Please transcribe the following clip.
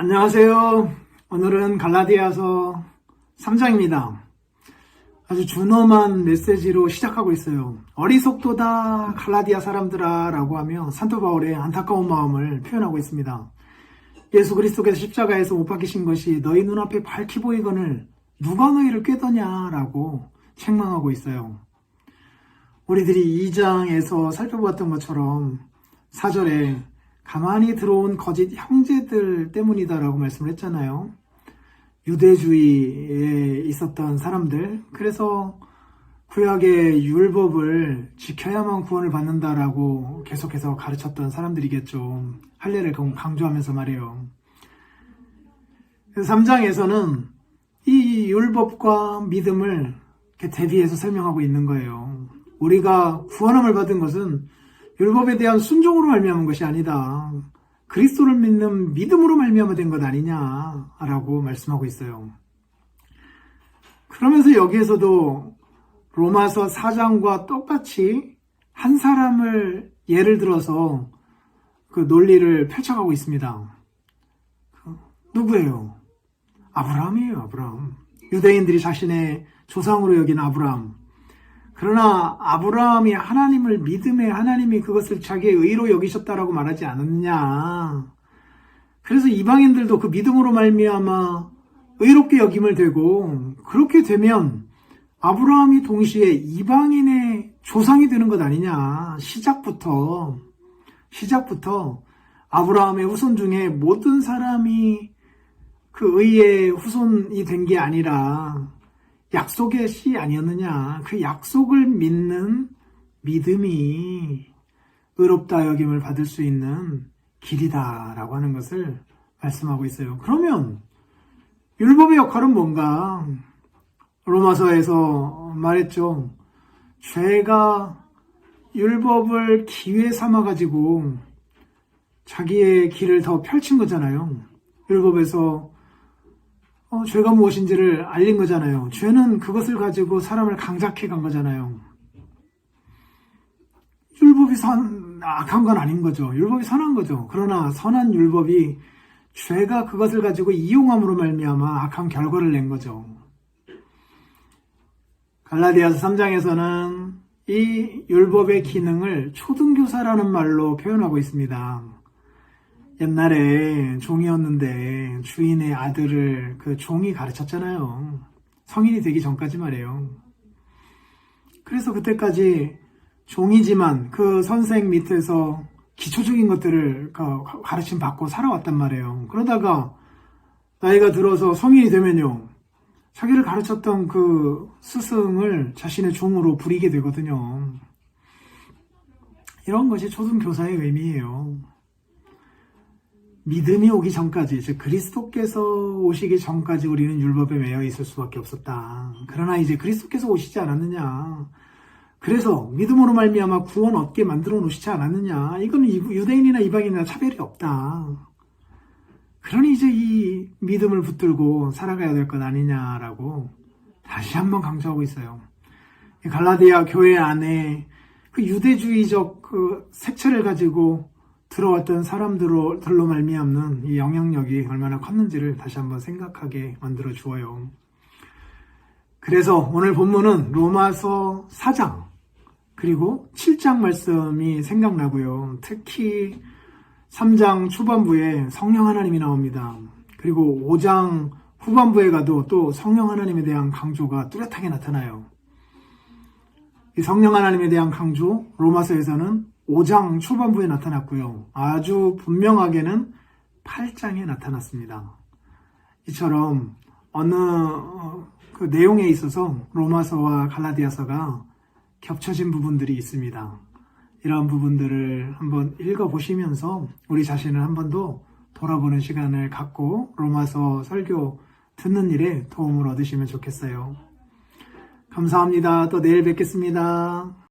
안녕하세요. 오늘은 갈라디아서 3장입니다. 아주 준엄한 메시지로 시작하고 있어요. 어리석도다 갈라디아 사람들아 라고 하며 산토 바울의 안타까운 마음을 표현하고 있습니다. 예수 그리스도께서 십자가에서 못 박히신 것이 너희 눈앞에 밝히 보이거늘 누가 너희를 꾀더냐 라고 책망하고 있어요. 우리들이 2장에서 살펴봤던 것처럼 4절에 가만히 들어온 거짓 형제들 때문이다라고 말씀을 했잖아요. 유대주의에 있었던 사람들, 그래서 구약의 율법을 지켜야만 구원을 받는다라고 계속해서 가르쳤던 사람들이겠죠. 할례를 강조하면서 말이에요. 그래서 3장에서는 이 율법과 믿음을 이렇게 대비해서 설명하고 있는 거예요. 우리가 구원함을 받은 것은 율법에 대한 순종으로 말미암은 것이 아니다. 그리스도를 믿는 믿음으로 말미암아 된 것 아니냐라고 말씀하고 있어요. 그러면서 여기에서도 로마서 4장과 똑같이 한 사람을 예를 들어서 그 논리를 펼쳐가고 있습니다. 누구예요? 아브라함이에요. 아브라함. 유대인들이 자신의 조상으로 여긴 아브라함. 그러나 아브라함이 하나님을 믿음에 하나님이 그것을 자기의 의로 여기셨다라고 말하지 않았느냐. 그래서 이방인들도 그 믿음으로 말미암아 의롭게 여김을 되고, 그렇게 되면 아브라함이 동시에 이방인의 조상이 되는 것 아니냐. 시작부터 아브라함의 후손 중에 모든 사람이 그 의의 후손이 된 게 아니라 약속의 씨 아니었느냐. 그 약속을 믿는 믿음이 의롭다 여김을 받을 수 있는 길이다라고 하는 것을 말씀하고 있어요. 그러면 율법의 역할은 뭔가? 로마서에서 말했죠. 죄가 율법을 기회 삼아가지고 자기의 길을 더 펼친 거잖아요. 율법에서 죄가 무엇인지를 알린 거잖아요. 죄는 그것을 가지고 사람을 강작해 간 거잖아요. 율법이 악한 건 아닌 거죠. 율법이 선한 거죠. 그러나 선한 율법이 죄가 그것을 가지고 이용함으로 말미암아 악한 결과를 낸 거죠. 갈라디아서 3장에서는 이 율법의 기능을 초등교사라는 말로 표현하고 있습니다. 옛날에 종이었는데 주인의 아들을 그 종이 가르쳤잖아요. 성인이 되기 전까지 말이에요. 그래서 그때까지 종이지만 그 선생 밑에서 기초적인 것들을 가르침 받고 살아왔단 말이에요. 그러다가 나이가 들어서 성인이 되면요, 자기를 가르쳤던 그 스승을 자신의 종으로 부리게 되거든요. 이런 것이 초등교사의 의미예요. 믿음이 오기 전까지, 즉 그리스도께서 오시기 전까지 우리는 율법에 매여 있을 수밖에 없었다. 그러나 이제 그리스도께서 오시지 않았느냐. 그래서 믿음으로 말미암아 구원 얻게 만들어 놓으시지 않았느냐. 이건 유대인이나 이방인이나 차별이 없다. 그러니 이제 이 믿음을 붙들고 살아가야 될 것 아니냐라고 다시 한번 강조하고 있어요. 갈라디아 교회 안에 그 유대주의적 그 색채를 가지고 들어왔던 사람들로 말미암는 이 영향력이 얼마나 컸는지를 다시 한번 생각하게 만들어 주어요. 그래서 오늘 본문은 로마서 4장 그리고 7장 말씀이 생각나고요. 특히 3장 초반부에 성령 하나님이 나옵니다. 그리고 5장 후반부에 가도 또 성령 하나님에 대한 강조가 뚜렷하게 나타나요. 이 성령 하나님에 대한 강조, 로마서에서는 5장 초반부에 나타났고요. 아주 분명하게는 8장에 나타났습니다. 이처럼 어느 그 내용에 있어서 로마서와 갈라디아서가 겹쳐진 부분들이 있습니다. 이런 부분들을 한번 읽어보시면서 우리 자신을 한 번 더 돌아보는 시간을 갖고 로마서 설교 듣는 일에 도움을 얻으시면 좋겠어요. 감사합니다. 또 내일 뵙겠습니다.